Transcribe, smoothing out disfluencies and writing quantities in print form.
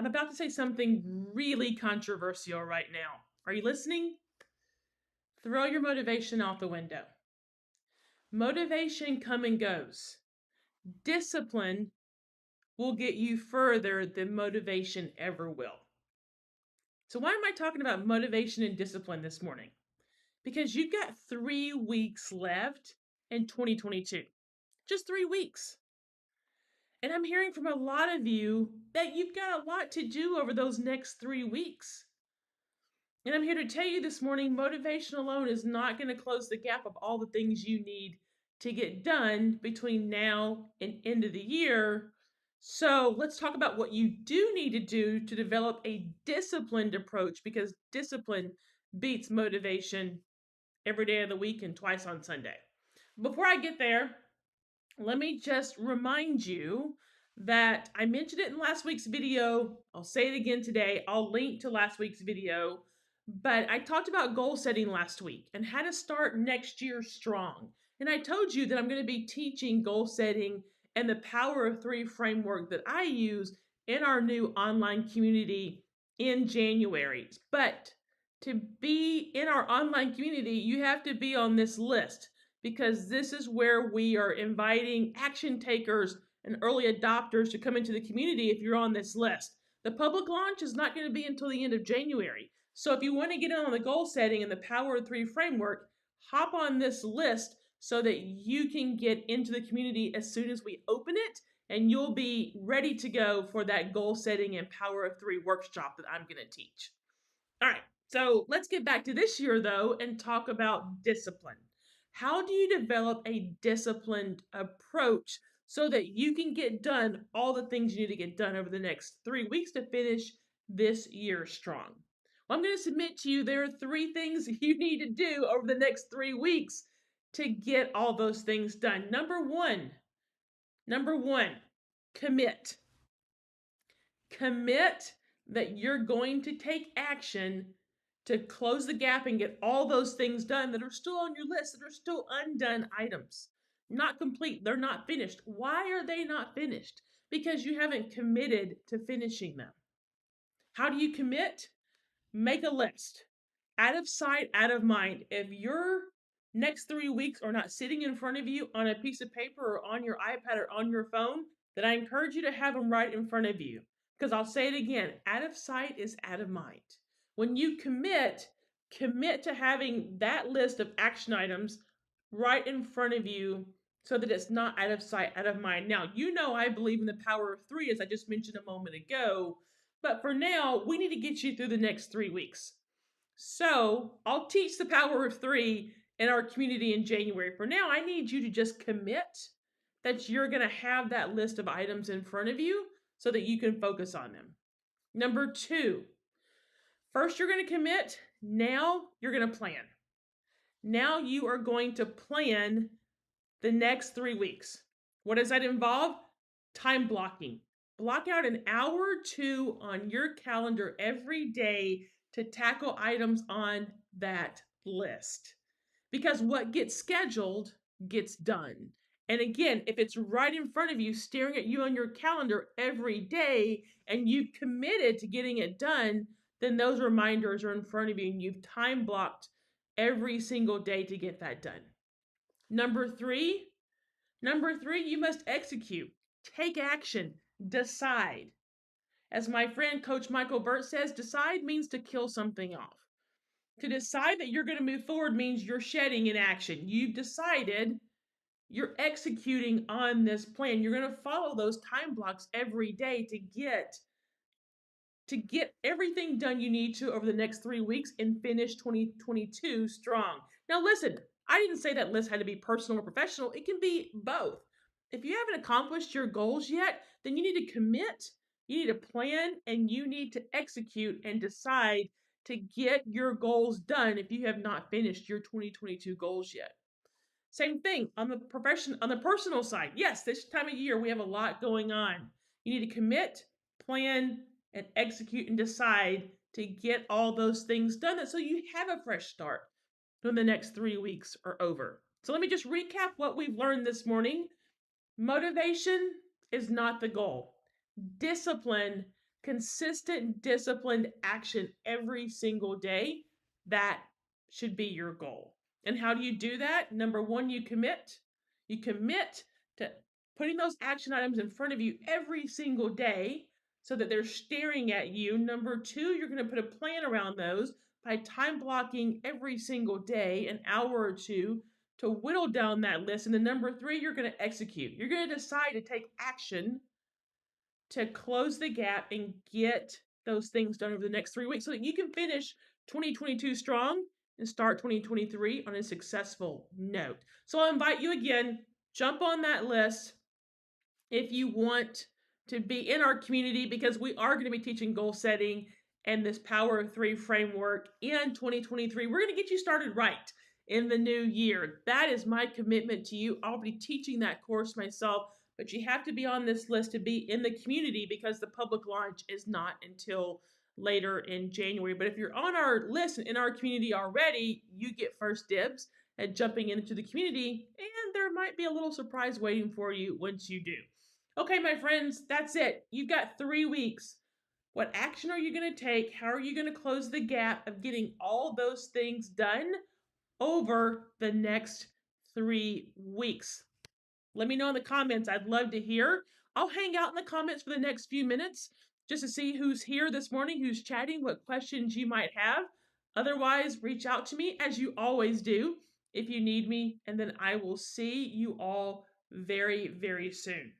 I'm about to say something really controversial right now. Are you listening? Throw your motivation out the window. Motivation come and goes. Discipline will get you further than motivation ever will. So why am I talking about motivation and discipline this morning? Because you've got 3 weeks left in 2022. Just 3 weeks. And I'm hearing from a lot of you that you've got a lot to do over those next 3 weeks. And I'm here to tell you this morning, motivation alone is not going to close the gap of all the things you need to get done between now and end of the year. So let's talk about what you do need to do to develop a disciplined approach, because discipline beats motivation every day of the week and twice on Sunday. Before I get there, let me just remind you that I mentioned it in last week's video. I'll say it again today. I'll link to last week's video. But I talked about goal setting last week and how to start next year strong. And I told you that I'm going to be teaching goal setting and the power of three framework that I use in our new online community in January. But to be in our online community, you have to be on this list, because this is where we are inviting action takers and early adopters to come into the community if you're on this list. The public launch is not going to be until the end of January. So if you want to get on the goal setting and the power of three framework, hop on this list so that you can get into the community as soon as we open it, and you'll be ready to go for that goal setting and power of three workshop that I'm going to teach. All right, so let's get back to this year though and talk about discipline. How do you develop a disciplined approach so that you can get done all the things you need to get done over the next 3 weeks to finish this year strong? Well, I'm going to submit to you there are 3 things you need to do over the next 3 weeks to get all those things done. Number one, commit. Commit that you're going to take action to close the gap and get all those things done that are still on your list, that are still undone items. Not complete, they're not finished. Why are they not finished? Because you haven't committed to finishing them. How do you commit? Make a list. Out of sight, out of mind. If your next 3 weeks are not sitting in front of you on a piece of paper or on your iPad or on your phone, then I encourage you to have them right in front of you. Because I'll say it again, out of sight is out of mind. When you commit to having that list of action items right in front of you so that it's not out of sight, out of mind. Now, you know I believe in the power of 3, as I just mentioned a moment ago. But for now, we need to get you through the next 3 weeks. So I'll teach the power of 3 in our community in January. For now, I need you to just commit that you're going to have that list of items in front of you so that you can focus on them. Number 2, first you're going to commit. Now you're going to plan. Now you are going to plan the next 3 weeks. What does that involve? Time blocking. Block out an hour or 2 on your calendar every day to tackle items on that list. Because what gets scheduled gets done. And again, if it's right in front of you, staring at you on your calendar every day, and you've committed to getting it done, then those reminders are in front of you and you've time blocked every single day to get that done. Number three, you must execute. Take action. Decide. As my friend Coach Michael Burt says, decide means to kill something off. To decide that you're going to move forward means you're shedding in action. You've decided, you're executing on this plan. You're going to follow those time blocks every day to get everything done you need to over the next 3 weeks and finish 2022 strong. Now listen, I didn't say that list had to be personal or professional. It can be both. If you haven't accomplished your goals yet, then you need to commit, you need to plan, and you need to execute and decide to get your goals done if you have not finished your 2022 goals yet. Same thing on the personal side. Yes, this time of year we have a lot going on. You need to commit, plan, and execute and decide to get all those things done so you have a fresh start when the next 3 weeks are over. So let me just recap what we've learned this morning. Motivation is not the goal. Discipline consistent, disciplined action every single day. That should be your goal. And how do you do that? Number one, you commit. You commit to putting those action items in front of you every single day so that they're staring at you. Number two, you're going to put a plan around those by time blocking every single day, an hour or two, to whittle down that list. And then number three, you're going to execute. You're going to decide to take action to close the gap and get those things done over the next 3 weeks so that you can finish 2022 strong and start 2023 on a successful note. So I'll invite you again, jump on that list if you want to be in our community, because we are going to be teaching goal setting and this Power of Three framework in 2023. We're going to get you started right in the new year. That is my commitment to you. I'll be teaching that course myself, but you have to be on this list to be in the community because the public launch is not until later in January. But if you're on our list and in our community already, you get first dibs at jumping into the community, and there might be a little surprise waiting for you once you do. Okay, my friends, that's it. You've got 3 weeks. What action are you going to take? How are you going to close the gap of getting all those things done over the next 3 weeks? Let me know in the comments. I'd love to hear. I'll hang out in the comments for the next few minutes just to see who's here this morning, who's chatting, what questions you might have. Otherwise, reach out to me as you always do if you need me, and then I will see you all very, very soon.